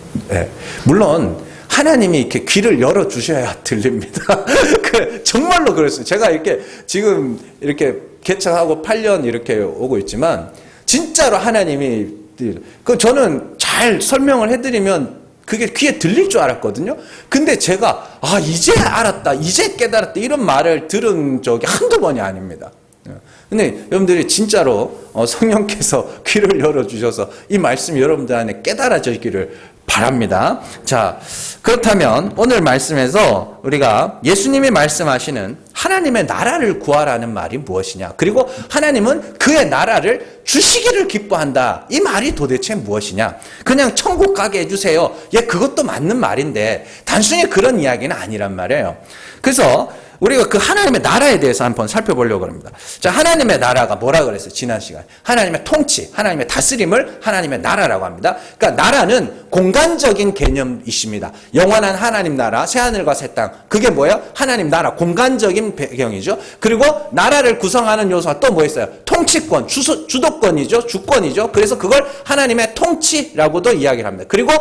물론 하나님이 이렇게 귀를 열어 주셔야 들립니다. 정말로 그랬어요. 제가 지금 이렇게 개척하고 8년 이렇게 오고 있지만 진짜로 하나님이 저는 잘 설명을 해드리면 그게 귀에 들릴 줄 알았거든요. 근데 제가 이제 알았다, 이제 깨달았다 이런 말을 들은 적이 한두 번이 아닙니다. 근데 여러분들이 진짜로 성령께서 귀를 열어주셔서 이 말씀이 여러분들 안에 깨달아지기를 바랍니다. 자, 그렇다면 오늘 말씀에서 우리가 예수님이 말씀하시는 하나님의 나라를 구하라는 말이 무엇이냐, 그리고 하나님은 그의 나라를 주시기를 기뻐한다, 이 말이 도대체 무엇이냐. 그냥 천국 가게 해주세요, 그것도 맞는 말인데 단순히 그런 이야기는 아니란 말이에요. 그래서 우리가 그 하나님의 나라에 대해서 한번 살펴보려고 합니다. 자, 하나님의 나라가 뭐라 그랬어요? 지난 시간. 하나님의 통치, 하나님의 다스림을 하나님의 나라라고 합니다. 그러니까 나라는 공간적인 개념이십니다. 영원한 하나님 나라, 새하늘과 새 땅. 그게 뭐예요? 하나님 나라, 공간적인 배경이죠. 그리고 나라를 구성하는 요소가 또 뭐 있어요? 통치권, 주도권이죠. 주권이죠. 그래서 그걸 하나님의 통치라고도 이야기를 합니다. 그리고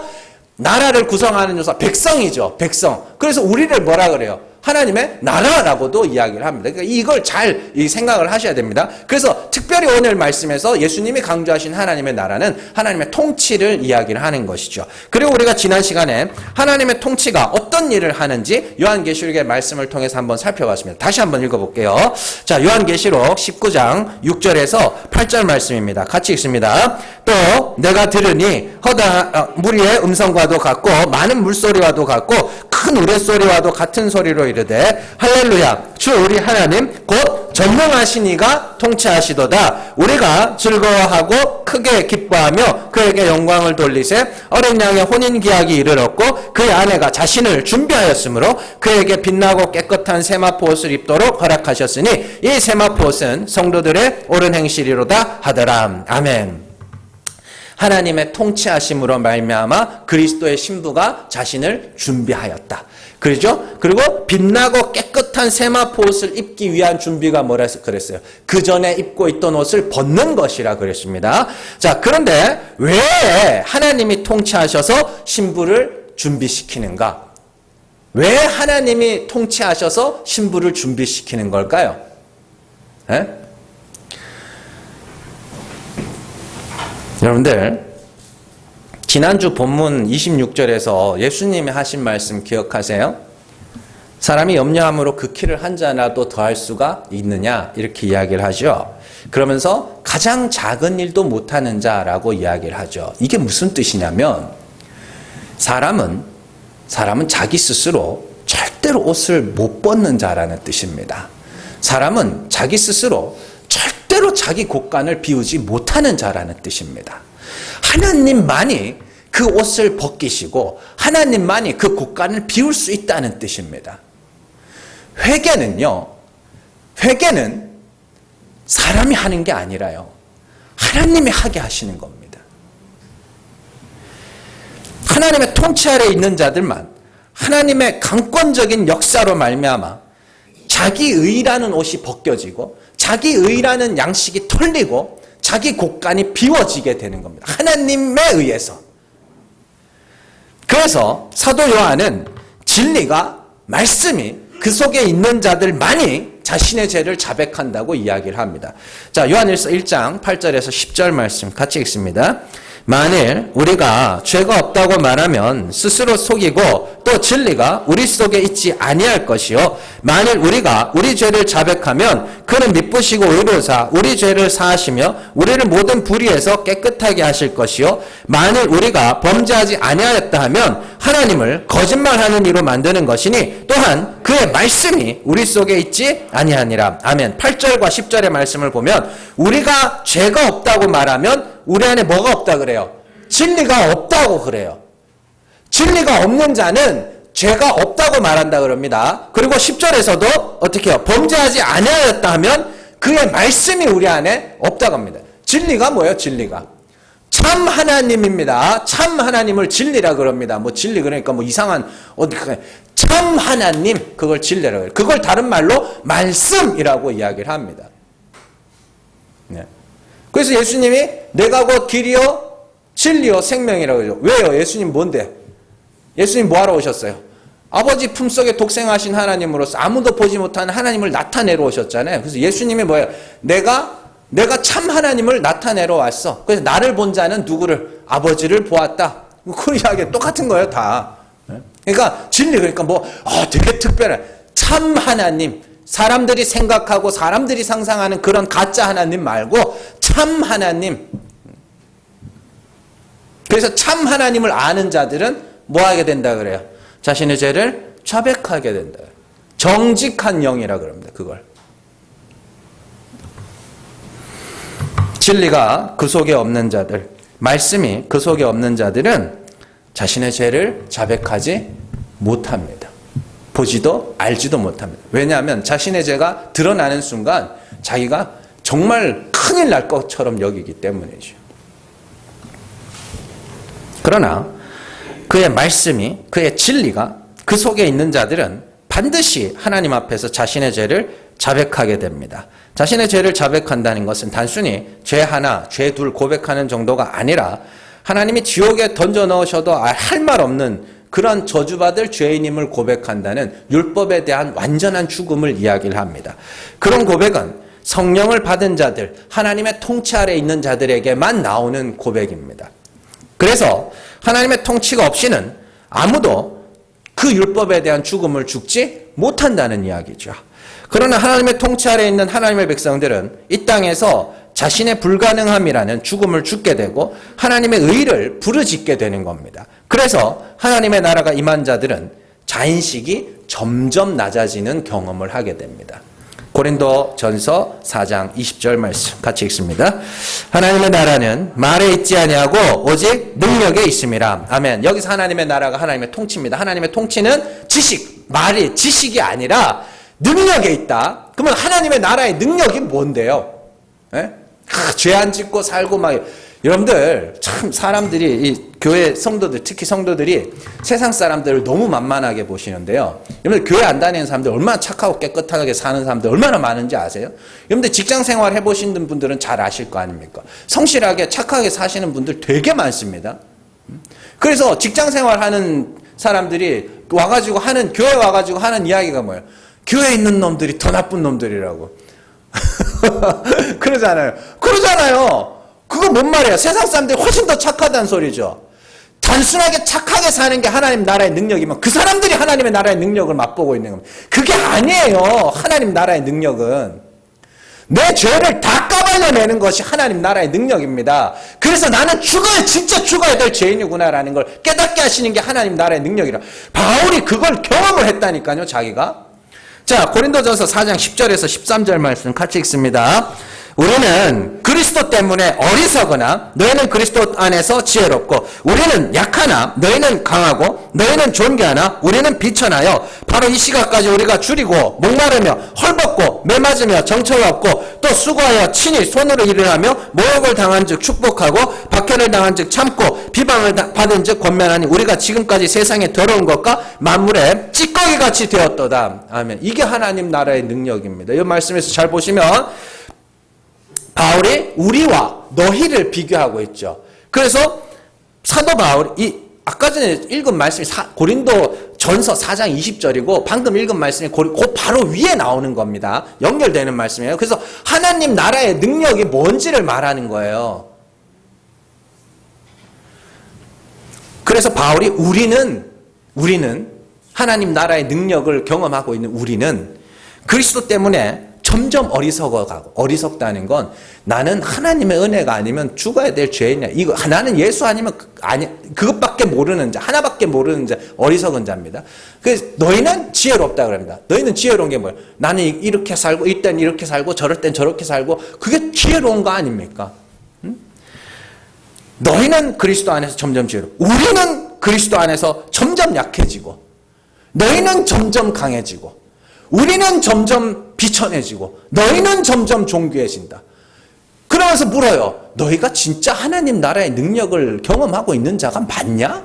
나라를 구성하는 요소가 백성이죠. 백성. 그래서 우리를 뭐라 그래요? 하나님의 나라라고도 이야기를 합니다. 그러니까 이걸 잘 생각을 하셔야 됩니다. 그래서 특별히 오늘 말씀에서 예수님이 강조하신 하나님의 나라는 하나님의 통치를 이야기를 하는 것이죠. 그리고 우리가 지난 시간에 하나님의 통치가 어떤 일을 하는지 요한계시록의 말씀을 통해서 한번 살펴봤습니다. 다시 한번 읽어볼게요. 자, 요한계시록 19장 6절에서 8절 말씀입니다. 같이 읽습니다. 또 내가 들으니 무리의 음성과도 같고 많은 물소리와도 같고 큰 우레소리와도 같은 소리로 이르되 할렐루야, 주 우리 하나님 곧 전능하신 이가 통치하시도다. 우리가 즐거워하고 크게 기뻐하며 그에게 영광을 돌리세. 어린 양의 혼인기약이 이르렀고 그의 아내가 자신을 준비하였으므로 그에게 빛나고 깨끗한 세마포 옷을 입도록 허락하셨으니 이 세마포 옷은 성도들의 옳은 행실이로다 하더라. 아멘. 하나님의 통치하심으로 말미암아 그리스도의 신부가 자신을 준비하였다. 그렇죠? 그리고 빛나고 깨끗한 세마포 옷을 입기 위한 준비가 뭐라 그랬어요? 그 전에 입고 있던 옷을 벗는 것이라 그랬습니다. 자, 그런데 왜 하나님이 통치하셔서 신부를 준비시키는가? 왜 하나님이 통치하셔서 신부를 준비시키는 걸까요? 여러분들, 지난주 본문 26절에서 예수님이 하신 말씀 기억하세요? 사람이 염려함으로 그 키를 한 자라도 더할 수가 있느냐 이렇게 이야기를 하죠. 그러면서 가장 작은 일도 못하는 자라고 이야기를 하죠. 이게 무슨 뜻이냐면 사람은 자기 스스로 절대로 옷을 못 벗는 자라는 뜻입니다. 사람은 자기 스스로 절대로 자기 곳간을 비우지 못하는 자라는 뜻입니다. 하나님만이 그 옷을 벗기시고 하나님만이 그 곳간을 비울 수 있다는 뜻입니다. 회개는 사람이 하는 게 아니라요. 하나님이 하게 하시는 겁니다. 하나님의 통치 아래에 있는 자들만 하나님의 강권적인 역사로 말미암아 자기 의라는 옷이 벗겨지고 자기 의라는 양식이 털리고 자기 곳간이 비워지게 되는 겁니다. 하나님에 의해서. 그래서 사도 요한은 진리가 말씀이 그 속에 있는 자들만이 자신의 죄를 자백한다고 이야기를 합니다. 자, 요한일서 1장 8절에서 10절 말씀 같이 읽습니다. 만일 우리가 죄가 없다고 말하면 스스로 속이고 또 진리가 우리 속에 있지 아니할 것이요 만일 우리가 우리 죄를 자백하면 그는 미쁘시고 의로사 우리 죄를 사하시며 우리를 모든 불의에서 깨끗하게 하실 것이요 만일 우리가 범죄하지 아니하였다 하면 하나님을 거짓말하는 이로 만드는 것이니 또한 그의 말씀이 우리 속에 있지 아니하니라. 아멘. 8절과 10절의 말씀을 보면 우리가 죄가 없다고 말하면 우리 안에 뭐가 없다 그래요? 진리가 없다고 그래요. 진리가 없는 자는 죄가 없다고 말한다 그럽니다. 그리고 10절에서도 어떻게 해요? 범죄하지 아니하였다 하면 그의 말씀이 우리 안에 없다고 합니다. 진리가 뭐예요? 진리가 참 하나님입니다. 참 하나님을 진리라 그럽니다. 뭐 진리 그러니까 뭐 이상한 참 하나님 그걸 진리라 그래요. 그걸 다른 말로 말씀이라고 이야기를 합니다. 네. 그래서 예수님이 내가 곧 길이요 진리요 생명이라고 그러죠. 왜요? 예수님 뭔데? 예수님 뭐하러 오셨어요? 아버지 품속에 독생하신 하나님으로서 아무도 보지 못하는 하나님을 나타내러 오셨잖아요. 그래서 예수님이 뭐예요? 내가 참 하나님을 나타내러 왔어. 그래서 나를 본 자는 누구를? 아버지를 보았다. 그 이야기 똑같은 거예요, 다. 그러니까 진리 그러니까 되게 특별한 참 하나님. 사람들이 생각하고 사람들이 상상하는 그런 가짜 하나님 말고 참 하나님. 그래서 참 하나님을 아는 자들은 뭐 하게 된다 그래요? 자신의 죄를 자백하게 된다. 정직한 영이라 그럽니다. 그걸. 진리가 그 속에 없는 자들, 말씀이 그 속에 없는 자들은 자신의 죄를 자백하지 못합니다. 보지도 알지도 못합니다. 왜냐하면 자신의 죄가 드러나는 순간 자기가 정말 큰일 날 것처럼 여기기 때문이죠. 그러나 그의 말씀이, 그의 진리가 그 속에 있는 자들은 반드시 하나님 앞에서 자신의 죄를 자백하게 됩니다. 자신의 죄를 자백한다는 것은 단순히 죄 하나, 죄 둘 고백하는 정도가 아니라 하나님이 지옥에 던져 넣으셔도 할 말 없는 그런 저주받을 죄인임을 고백한다는 율법에 대한 완전한 죽음을 이야기를 합니다. 그런 고백은 성령을 받은 자들, 하나님의 통치 아래에 있는 자들에게만 나오는 고백입니다. 그래서 하나님의 통치가 없이는 아무도 그 율법에 대한 죽음을 죽지 못한다는 이야기죠. 그러나 하나님의 통치 아래에 있는 하나님의 백성들은 이 땅에서 자신의 불가능함이라는 죽음을 죽게 되고 하나님의 의를 부르짖게 되는 겁니다. 그래서 하나님의 나라가 임한 자들은 자인식이 점점 낮아지는 경험을 하게 됩니다. 고린도전서 4장 20절 말씀 같이 읽습니다. 하나님의 나라는 말에 있지 아니하고 오직 능력에 있음이라. 아멘. 여기서 하나님의 나라가 하나님의 통치입니다. 하나님의 통치는 지식이 아니라 능력에 있다. 그러면 하나님의 나라의 능력이 뭔데요? 죄 안 짓고 살고 여러분들 참 사람들이 이 교회 성도들 특히 성도들이 세상 사람들을 너무 만만하게 보시는데요. 여러분들 교회 안 다니는 사람들 얼마나 착하고 깨끗하게 사는 사람들 얼마나 많은지 아세요? 여러분들 직장 생활 해보신 분들은 잘 아실 거 아닙니까? 성실하게 착하게 사시는 분들 되게 많습니다. 그래서 직장 생활 하는 사람들이 와가지고 교회 와가지고 하는 이야기가 뭐예요? 교회에 있는 놈들이 더 나쁜 놈들이라고. 그러잖아요. 그거 뭔 말이야? 세상 사람들이 훨씬 더 착하다는 소리죠. 다 단순하게 착하게 사는 게 하나님 나라의 능력이면 그 사람들이 하나님의 나라의 능력을 맛보고 있는 겁니다. 그게 아니에요. 하나님 나라의 능력은 내 죄를 다 까발려내는 것이 하나님 나라의 능력입니다. 그래서 나는 진짜 죽어야 될 죄인이구나라는 걸 깨닫게 하시는 게 하나님 나라의 능력이라. 바울이 그걸 경험을 했다니까요, 자기가. 자, 고린도전서 4장 10절에서 13절 말씀 같이 읽습니다. 우리는 그리스도 때문에 어리석으나 너희는 그리스도 안에서 지혜롭고, 우리는 약하나 너희는 강하고, 너희는 존귀하나 우리는 비천하여 바로 이 시각까지 우리가 줄이고 목마르며 헐벗고 매맞으며 정처가 없고 또 수고하여 친히 손으로 일을 하며 모욕을 당한 즉 축복하고 박해를 당한 즉 참고 비방을 받은 즉 권면하니 우리가 지금까지 세상에 더러운 것과 만물의 찌꺼기같이 되었도다. 아멘. 이게 하나님 나라의 능력입니다. 이 말씀에서 잘 보시면 바울이 우리와 너희를 비교하고 있죠. 그래서 사도 바울이 아까 전에 읽은 말씀이 고린도 전서 4장 20절이고 방금 읽은 말씀이 그 바로 위에 나오는 겁니다. 연결되는 말씀이에요. 그래서 하나님 나라의 능력이 뭔지를 말하는 거예요. 그래서 바울이 우리는 하나님 나라의 능력을 경험하고 있는 우리는 그리스도 때문에 점점 어리석어가고, 어리석다는 건 나는 하나님의 은혜가 아니면 죽어야 될 죄인이야. 이거 나는 예수 아니면 그것밖에 모르는 자, 하나밖에 모르는 자, 어리석은 자입니다. 그래서 너희는 지혜롭다 그럽니다. 너희는 지혜로운 게 뭐예요? 나는 이렇게 살고 이땐 이렇게 살고 저럴 땐 저렇게 살고 그게 지혜로운 거 아닙니까? 응? 너희는 그리스도 안에서 점점 지혜롭고 우리는 그리스도 안에서 점점 약해지고 너희는 점점 강해지고 우리는 점점 비천해지고 너희는 점점 존귀해진다. 그러면서 물어요. 너희가 진짜 하나님 나라의 능력을 경험하고 있는 자가 맞냐?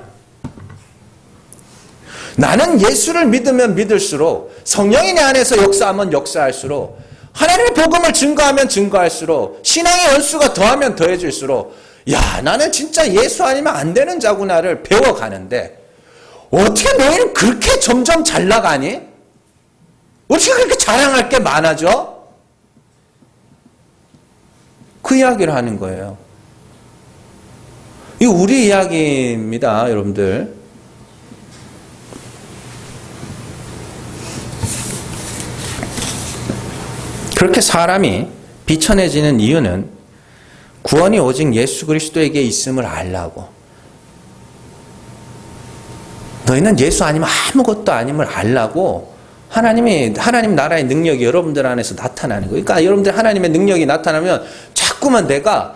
나는 예수를 믿으면 믿을수록 성령이 내 안에서 역사하면 역사할수록 하나님의 복음을 증거하면 증거할수록 신앙의 연수가 더하면 더해질수록 야 나는 진짜 예수 아니면 안 되는 자구나를 배워가는데 어떻게 너희는 그렇게 점점 잘 나가니? 어떻게 그렇게 자랑할 게 많아져? 그 이야기를 하는 거예요. 이거 우리 이야기입니다, 여러분들. 그렇게 사람이 비천해지는 이유는 구원이 오직 예수 그리스도에게 있음을 알라고. 너희는 예수 아니면 아무것도 아님을 알라고 하나님 나라의 능력이 여러분들 안에서 나타나는 거예요. 그러니까 여러분들 하나님의 능력이 나타나면 자꾸만 내가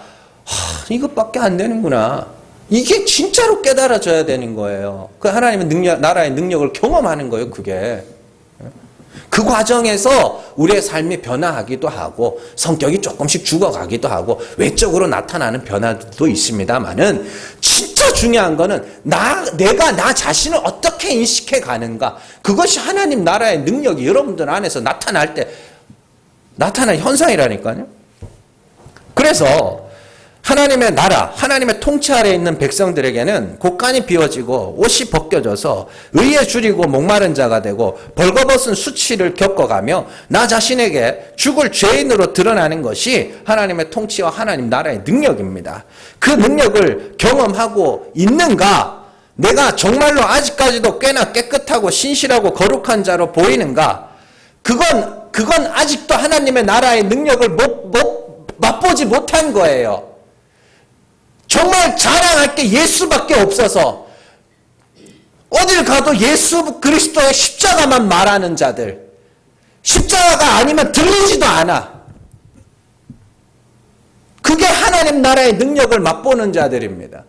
이것밖에 안 되는구나. 이게 진짜로 깨달아져야 되는 거예요. 그 하나님의 나라의 능력을 경험하는 거예요, 그게. 그 과정에서 우리의 삶이 변화하기도 하고 성격이 조금씩 죽어가기도 하고 외적으로 나타나는 변화도 있습니다만은 진짜 중요한 거는 내가 나 자신을 어떻게 인식해 가는가. 그것이 하나님 나라의 능력이 여러분들 안에서 나타날 때 나타나는 현상이라니까요. 그래서 하나님의 나라, 하나님의 통치 아래에 있는 백성들에게는 곳간이 비워지고 옷이 벗겨져서 의에 줄이고 목마른 자가 되고 벌거벗은 수치를 겪어가며 나 자신에게 죽을 죄인으로 드러나는 것이 하나님의 통치와 하나님 나라의 능력입니다. 그 능력을 경험하고 있는가? 내가 정말로 아직까지도 꽤나 깨끗하고 신실하고 거룩한 자로 보이는가? 그건 아직도 하나님의 나라의 능력을 맛보지 못한 거예요. 정말 자랑할 게 예수밖에 없어서 어딜 가도 예수 그리스도의 십자가만 말하는 자들, 십자가가 아니면 들리지도 않아. 그게 하나님 나라의 능력을 맛보는 자들입니다.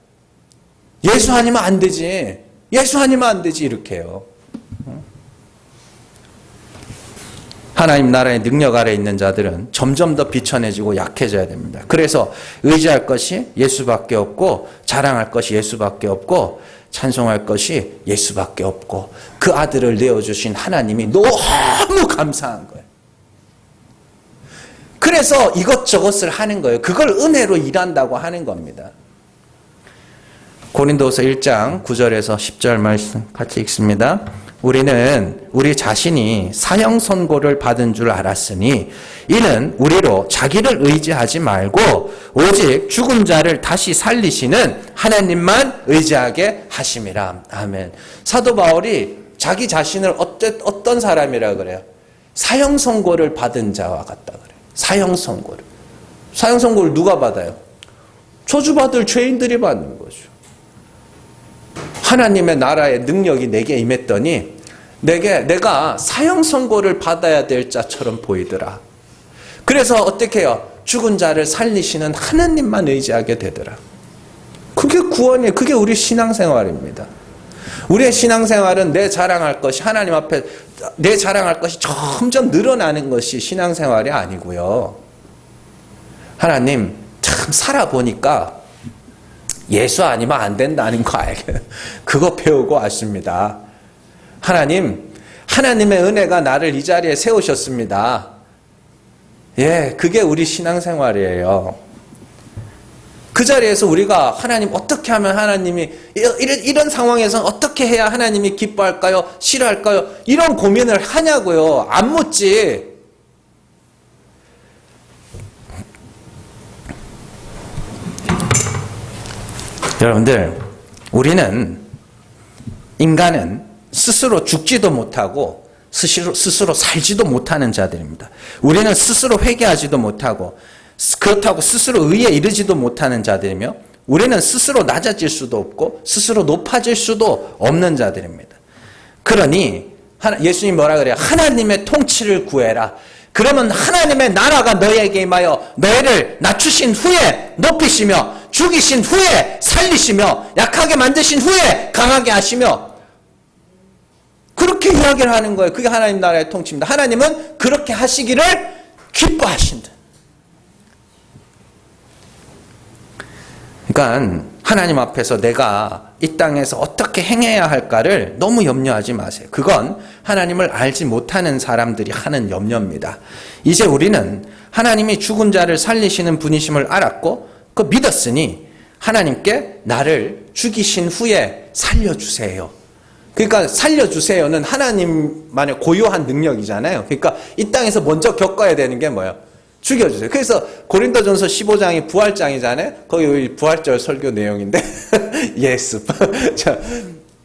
예수 아니면 안 되지, 예수 아니면 안 되지 이렇게요. 하나님 나라의 능력 아래 있는 자들은 점점 더 비천해지고 약해져야 됩니다. 그래서 의지할 것이 예수밖에 없고 자랑할 것이 예수밖에 없고 찬송할 것이 예수밖에 없고 그 아들을 내어주신 하나님이 너무 감사한 거예요. 그래서 이것저것을 하는 거예요. 그걸 은혜로 일한다고 하는 겁니다. 고린도서 1장 9절에서 10절 말씀 같이 읽습니다. 우리는 우리 자신이 사형 선고를 받은 줄 알았으니 이는 우리로 자기를 의지하지 말고 오직 죽은 자를 다시 살리시는 하나님만 의지하게 하심이라. 아멘. 사도 바울이 자기 자신을 어떤 사람이라 그래요? 사형 선고를 받은 자와 같다 그래요. 사형 선고를. 사형 선고를 누가 받아요? 저주받을 죄인들이 받는 거죠. 하나님의 나라의 능력이 내게 임했더니 내가 사형 선고를 받아야 될 자처럼 보이더라. 그래서 어떻게 해요? 죽은 자를 살리시는 하나님만 의지하게 되더라. 그게 구원이에요. 그게 우리 신앙생활입니다. 우리의 신앙생활은 내 자랑할 것이 하나님 앞에 내 자랑할 것이 점점 늘어나는 것이 신앙생활이 아니고요. 하나님 참 살아보니까 예수 아니면 안 된다는 거 알게. 그거 배우고 왔습니다. 하나님의 은혜가 나를 이 자리에 세우셨습니다. 예, 그게 우리 신앙생활이에요. 그 자리에서 우리가 하나님 어떻게 하면 하나님이 이런 상황에서 어떻게 해야 하나님이 기뻐할까요? 싫어할까요? 이런 고민을 하냐고요. 안 묻지. 여러분들, 인간은 스스로 죽지도 못하고 스스로 살지도 못하는 자들입니다. 우리는 스스로 회개하지도 못하고 그렇다고 스스로 의에 이르지도 못하는 자들이며 우리는 스스로 낮아질 수도 없고 스스로 높아질 수도 없는 자들입니다. 그러니 예수님이 뭐라 그래요? 하나님의 통치를 구해라. 그러면 하나님의 나라가 너에게 임하여 너희를 낮추신 후에 높이시며 죽이신 후에 살리시며 약하게 만드신 후에 강하게 하시며 그렇게 이야기를 하는 거예요. 그게 하나님 나라의 통치입니다. 하나님은 그렇게 하시기를 기뻐하신다. 그러니까 하나님 앞에서 내가 이 땅에서 어떻게 행해야 할까를 너무 염려하지 마세요. 그건 하나님을 알지 못하는 사람들이 하는 염려입니다. 이제 우리는 하나님이 죽은 자를 살리시는 분이심을 알았고 그 믿었으니 하나님께 나를 죽이신 후에 살려주세요. 그러니까 살려주세요는 하나님만의 고유한 능력이잖아요. 그러니까 이 땅에서 먼저 겪어야 되는 게 뭐예요? 죽여주세요. 그래서 고린도전서 15장이 부활장이잖아요. 거기 부활절 설교 내용인데 예수. 자,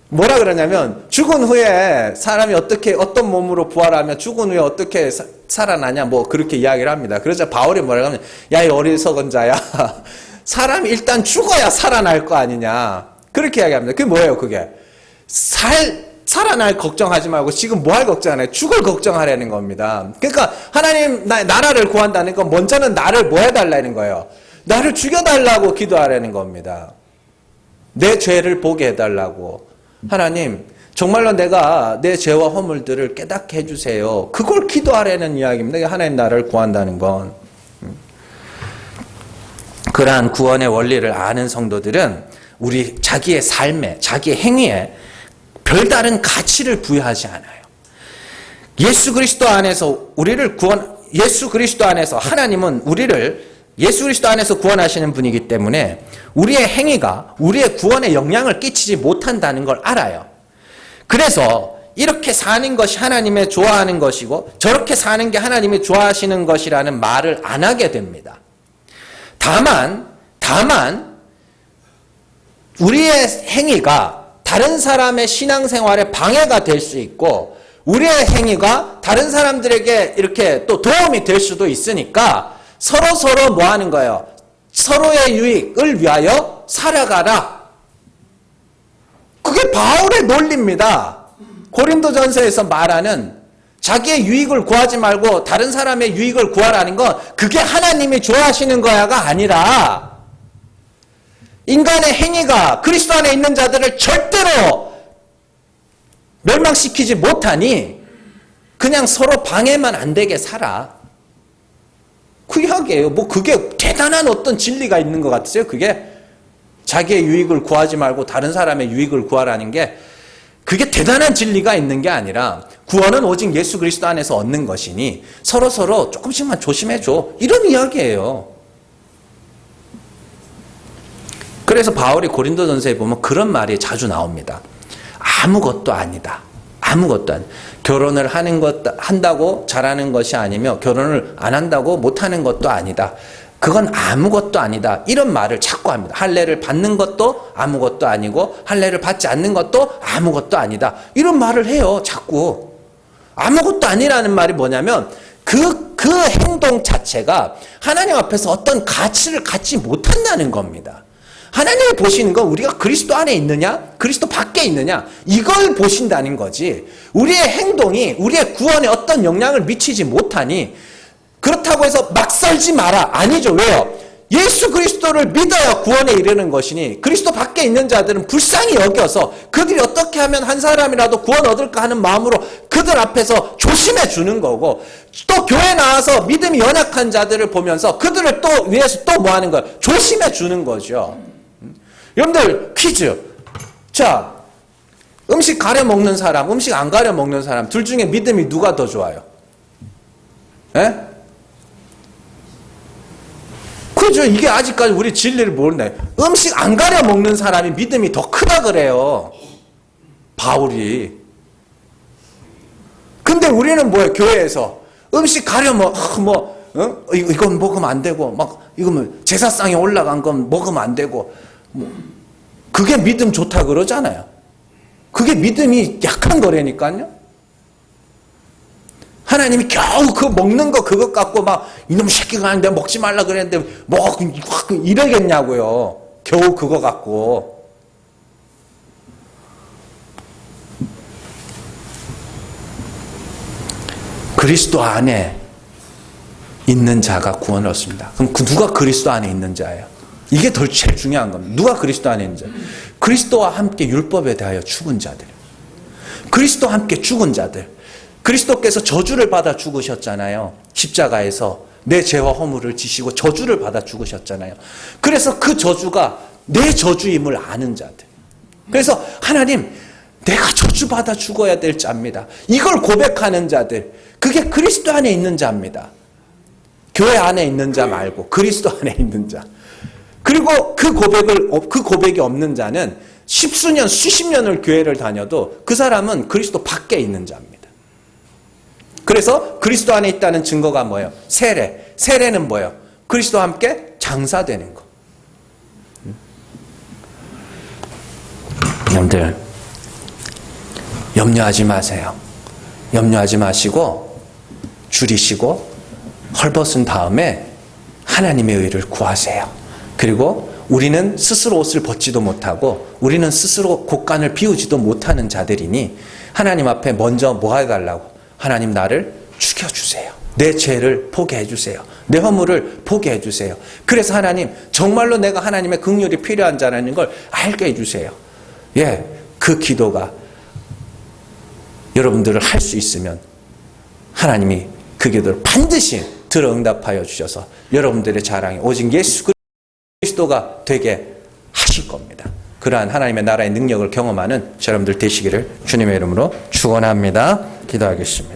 뭐라 그러냐면 죽은 후에 사람이 어떤 몸으로 부활하며 죽은 후에 어떻게 살아나냐 뭐 그렇게 이야기를 합니다. 그래서 바울이 뭐라고 하면 야 이 어리석은 자야. 사람이 일단 죽어야 살아날 거 아니냐. 그렇게 이야기합니다. 그게 뭐예요 그게? 살아날 걱정하지 말고 지금 뭐 할 걱정하냐? 죽을 걱정하라는 겁니다. 그러니까 하나님 나라를 구한다는 건 먼저는 나를 뭐 해달라는 거예요? 나를 죽여달라고 기도하라는 겁니다. 내 죄를 보게 해달라고. 하나님 정말로 내가 내 죄와 허물들을 깨닫게 해주세요. 그걸 기도하라는 이야기입니다. 하나님 나라를 구한다는 건. 그러한 구원의 원리를 아는 성도들은 우리 자기의 삶에 자기의 행위에 별다른 가치를 부여하지 않아요. 예수 그리스도 안에서 예수 그리스도 안에서 하나님은 우리를 예수 그리스도 안에서 구원하시는 분이기 때문에 우리의 행위가 우리의 구원에 영향을 끼치지 못한다는 걸 알아요. 그래서 이렇게 사는 것이 하나님의 좋아하는 것이고 저렇게 사는 게 하나님이 좋아하시는 것이라는 말을 안 하게 됩니다. 다만 우리의 행위가 다른 사람의 신앙생활에 방해가 될 수 있고 우리의 행위가 다른 사람들에게 이렇게 또 도움이 될 수도 있으니까 서로 뭐 하는 거예요? 서로의 유익을 위하여 살아가라. 그게 바울의 논리입니다. 고린도전서에서 말하는 자기의 유익을 구하지 말고 다른 사람의 유익을 구하라는 건 그게 하나님이 좋아하시는 거야가 아니라 인간의 행위가 그리스도 안에 있는 자들을 절대로 멸망시키지 못하니 그냥 서로 방해만 안 되게 살아. 그 이야기예요. 뭐 그게 대단한 어떤 진리가 있는 것 같으세요? 그게 자기의 유익을 구하지 말고 다른 사람의 유익을 구하라는 게 그게 대단한 진리가 있는 게 아니라 구원은 오직 예수 그리스도 안에서 얻는 것이니 서로 조금씩만 조심해줘. 이런 이야기예요. 그래서 바울이 고린도전서에 보면 그런 말이 자주 나옵니다. 아무것도 아니다. 아무것도 아니에요. 결혼을 한다고 잘하는 것이 아니며 결혼을 안 한다고 못하는 것도 아니다. 그건 아무것도 아니다. 이런 말을 자꾸 합니다. 할례를 받는 것도 아무것도 아니고 할례를 받지 않는 것도 아무것도 아니다. 이런 말을 해요. 자꾸. 아무것도 아니라는 말이 뭐냐면 그 행동 자체가 하나님 앞에서 어떤 가치를 갖지 못한다는 겁니다. 하나님이 보시는 건 우리가 그리스도 안에 있느냐, 그리스도 밖에 있느냐, 이걸 보신다는 거지. 우리의 행동이 우리의 구원에 어떤 영향을 미치지 못하니 그렇다고 해서 막 살지 마라. 아니죠. 왜요? 예수 그리스도를 믿어야 구원에 이르는 것이니 그리스도 밖에 있는 자들은 불쌍히 여겨서 그들이 어떻게 하면 한 사람이라도 구원 얻을까 하는 마음으로 그들 앞에서 조심해 주는 거고, 또 교회 나와서 믿음이 연약한 자들을 보면서 그들을 또 위해서 또 뭐 하는 거예요? 조심해 주는 거죠. 여러분들 퀴즈. 자, 음식 가려 먹는 사람, 음식 안 가려 먹는 사람 둘 중에 믿음이 누가 더 좋아요? 예? 그죠? 이게 아직까지 우리 진리를 모르네. 음식 안 가려 먹는 사람이 믿음이 더 크다 그래요. 바울이. 근데 우리는 뭐예요? 교회에서 음식 가려 이건 먹으면 안 되고, 이건 제사상에 올라간 건 먹으면 안 되고, 그게 믿음 좋다 그러잖아요. 그게 믿음이 약한 거라니까요. 하나님이 겨우 그 먹는 거 그것 갖고 이놈 새끼가 아닌데 먹지 말라 그랬는데 이러겠냐고요. 겨우 그거 갖고. 그리스도 안에 있는 자가 구원을 얻습니다. 그럼 누가 그리스도 안에 있는 자예요? 이게 제일 중요한 겁니다. 누가 그리스도 안에 있는 자? 그리스도와 함께 율법에 대하여 죽은 자들. 그리스도와 함께 죽은 자들. 그리스도께서 저주를 받아 죽으셨잖아요. 십자가에서 내 죄와 허물을 지시고 저주를 받아 죽으셨잖아요. 그래서 그 저주가 내 저주임을 아는 자들. 그래서 하나님, 내가 저주받아 죽어야 될 자입니다. 이걸 고백하는 자들. 그게 그리스도 안에 있는 자입니다. 교회 안에 있는 자 말고 그리스도 안에 있는 자. 그리고 그 고백이 없는 자는 십수년, 수십 년을 교회를 다녀도 그 사람은 그리스도 밖에 있는 자입니다. 그래서 그리스도 안에 있다는 증거가 뭐예요? 세례. 세례는 뭐예요? 그리스도와 함께 장사되는 거. 여러분들, 염려하지 마세요. 염려하지 마시고 줄이시고 헐벗은 다음에 하나님의 의를 구하세요. 그리고 우리는 스스로 옷을 벗지도 못하고 우리는 스스로 곳간을 비우지도 못하는 자들이니 하나님 앞에 먼저 뭐 해달라고? 하나님, 나를 죽여주세요. 내 죄를 포기해 주세요. 내 허물을 포기해 주세요. 그래서 하나님, 정말로 내가 하나님의 긍휼이 필요한 자라는 걸 알게 해주세요. 예, 그 기도가 여러분들을 할 수 있으면 하나님이 그 기도를 반드시 들어 응답하여 주셔서 여러분들의 자랑이 오직 예수 그리스도가 되게 하실 겁니다. 그러한 하나님의 나라의 능력을 경험하는 여러분들 되시기를 주님의 이름으로 축원합니다. 기도하겠습니다.